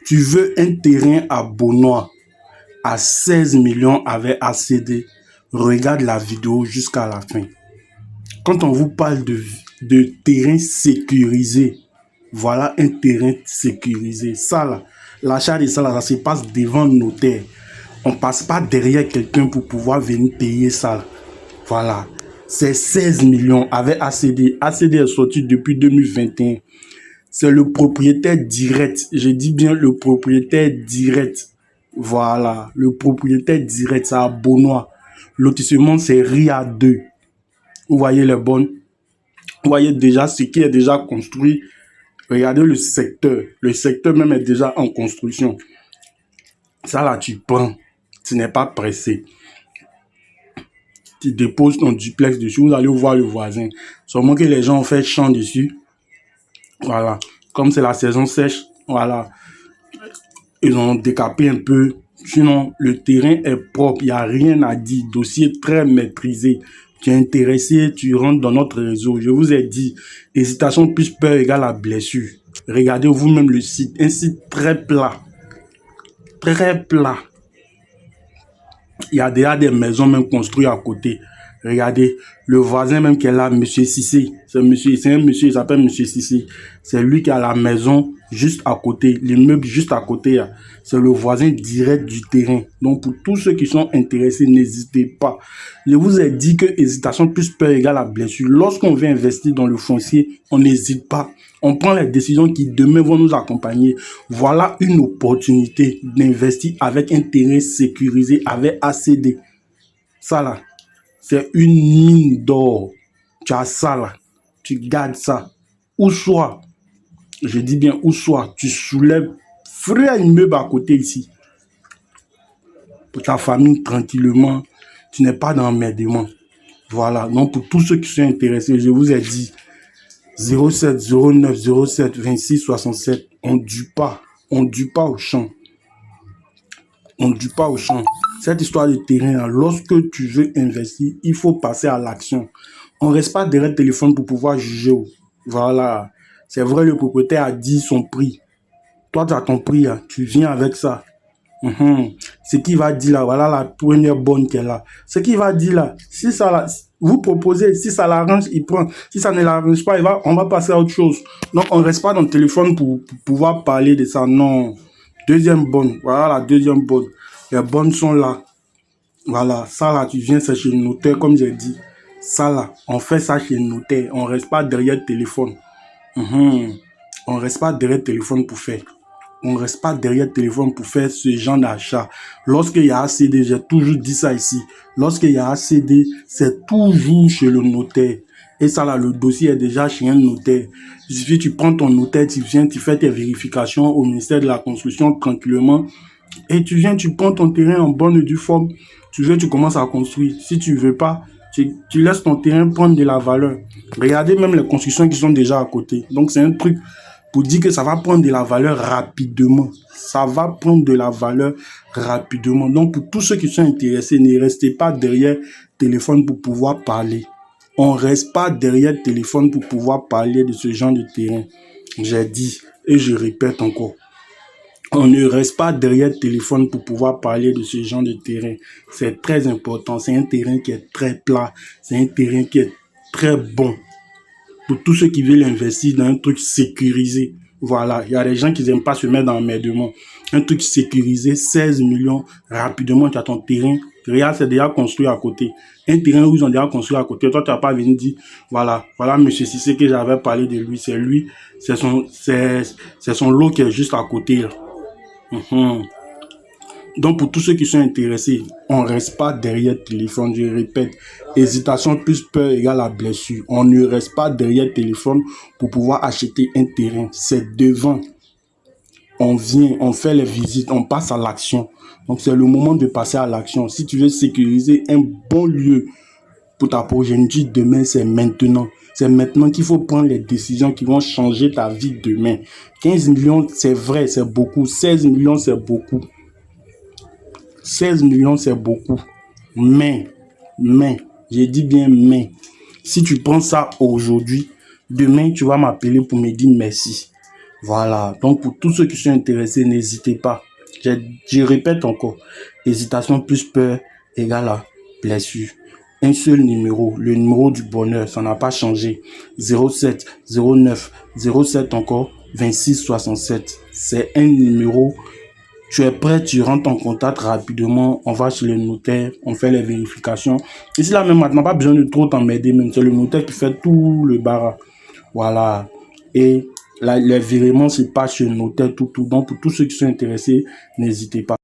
Tu veux un terrain à Beaunois à 16 millions avec ACD. Regarde la vidéo jusqu'à la fin. Quand on vous parle de terrain sécurisé, voilà un terrain sécurisé. Ça là, l'achat de ça là, ça se passe devant le notaire. On ne passe pas derrière quelqu'un pour pouvoir venir payer ça là. Voilà. C'est 16 millions avec ACD. ACD est sorti depuis 2021. C'est le propriétaire direct. Je dis bien le propriétaire direct. Voilà. Le propriétaire direct, c'est à Beaunois. Lotissement, c'est RIA 2. Vous voyez les bonnes. Vous voyez déjà ce qui est déjà construit. Regardez le secteur. Le secteur même est déjà en construction. Ça là, tu prends. Tu n'es pas pressé. Tu déposes ton duplex dessus. Vous allez voir le voisin. Seulement que les gens ont fait champ dessus. Voilà. Comme c'est la saison sèche. Voilà. Ils ont décapé un peu. Sinon, le terrain est propre. Il n'y a rien à dire. Dossier très maîtrisé. Tu es intéressé, tu rentres dans notre réseau. Je vous ai dit, hésitation plus peur égale à blessure. Regardez vous-même le site. Un site très plat. Très plat. Il y a déjà des maisons même construites à côté. Regardez, le voisin même qui est là, Monsieur Cissé. C'est un monsieur, il s'appelle Monsieur Cissé. C'est lui qui a la maison juste à côté, l'immeuble juste à côté. C'est le voisin direct du terrain. Donc pour tous ceux qui sont intéressés, n'hésitez pas. Je vous ai dit que hésitation plus peur égale à blessure. Lorsqu'on veut investir dans le foncier, on n'hésite pas. On prend les décisions qui demain vont nous accompagner. Voilà une opportunité d'investir avec un terrain sécurisé, avec ACD. Ça là, c'est une mine d'or. Tu as ça là, tu gardes ça. Ou soit, je dis bien ou soit, tu soulèves, ferais un immeuble à côté ici. Pour ta famille tranquillement, tu n'es pas dans l'emmerdement. Voilà, donc pour tous ceux qui sont intéressés, je vous ai dit, 07 09 07 26 67. On ne dure pas au champ. On ne dure pas au champ. Cette histoire de terrain, là, lorsque tu veux investir, il faut passer à l'action. On ne reste pas derrière le téléphone pour pouvoir juger. Voilà. C'est vrai, le propriétaire a dit son prix. Toi, tu as ton prix, là. Tu viens avec ça. Ce qu'il va dire là, voilà la première bonne qu'elle a. Ce qu'il va dire là, si ça là, vous proposez, si ça l'arrange, il prend. Si ça ne l'arrange pas, on va passer à autre chose. Donc on reste pas dans le téléphone pour pouvoir parler de ça. Non. Deuxième bonne, voilà la deuxième bonne. Les bonnes sont là. Voilà, ça là, tu viens, c'est chez le notaire, comme j'ai dit. Ça là, on fait ça chez le notaire. On reste pas derrière le téléphone. On reste pas derrière le téléphone pour faire. On ne reste pas derrière le téléphone pour faire ce genre d'achat. Lorsqu'il y a ACD, j'ai toujours dit ça ici. Lorsqu'il y a ACD, c'est toujours chez le notaire. Et ça là, le dossier est déjà chez un notaire. Il suffit, tu prends ton notaire, tu viens, tu fais tes vérifications au ministère de la Construction tranquillement. Et tu viens, tu prends ton terrain en bonne et due forme. Tu veux, tu commences à construire. Si tu veux pas, tu laisses ton terrain prendre de la valeur. Regardez même les constructions qui sont déjà à côté. Donc c'est un truc pour dire que ça va prendre de la valeur rapidement. Ça va prendre de la valeur rapidement. Donc, pour tous ceux qui sont intéressés, ne restez pas derrière le téléphone pour pouvoir parler. On ne reste pas derrière le téléphone pour pouvoir parler de ce genre de terrain. J'ai dit et je répète encore. On ne reste pas derrière le téléphone pour pouvoir parler de ce genre de terrain. C'est très important. C'est un terrain qui est très plat. C'est un terrain qui est très bon. Pour tous ceux qui veulent investir dans un truc sécurisé. Voilà, il y a des gens qui n'aiment pas se mettre dans l'emmerdement. Un truc sécurisé, 16 millions, rapidement, tu as ton terrain. Regarde, c'est déjà construit à côté. Un terrain où ils ont déjà construit à côté. Toi, tu n'as pas venu dire, voilà, monsieur Cissé que j'avais parlé de lui. C'est lui, c'est son lot qui est juste à côté. Là. Donc, pour tous ceux qui sont intéressés, on ne reste pas derrière le téléphone. Je répète, hésitation plus peur égale à blessure. On ne reste pas derrière le téléphone pour pouvoir acheter un terrain. C'est devant. On vient, on fait les visites, on passe à l'action. Donc, c'est le moment de passer à l'action. Si tu veux sécuriser un bon lieu pour ta progéniture demain, c'est maintenant. C'est maintenant qu'il faut prendre les décisions qui vont changer ta vie demain. 15 millions, c'est vrai, c'est beaucoup. 16 millions, c'est beaucoup. 16 millions, c'est beaucoup. Mais, je dis bien mais, si tu prends ça aujourd'hui, demain, tu vas m'appeler pour me dire merci. Voilà. Donc, pour tous ceux qui sont intéressés, n'hésitez pas. Je répète encore. Hésitation plus peur égale à blessure. Un seul numéro, le numéro du bonheur, ça n'a pas changé. 07 09 07 encore 26 67. C'est un numéro. Tu es prêt, tu rentres en contact rapidement, on va chez le notaire, on fait les vérifications. Ici là même maintenant, pas besoin de trop t'emmerder, même c'est le notaire qui fait tout le barat. Voilà. Et là, les virements se passent chez le notaire, tout. Donc pour tous ceux qui sont intéressés, n'hésitez pas.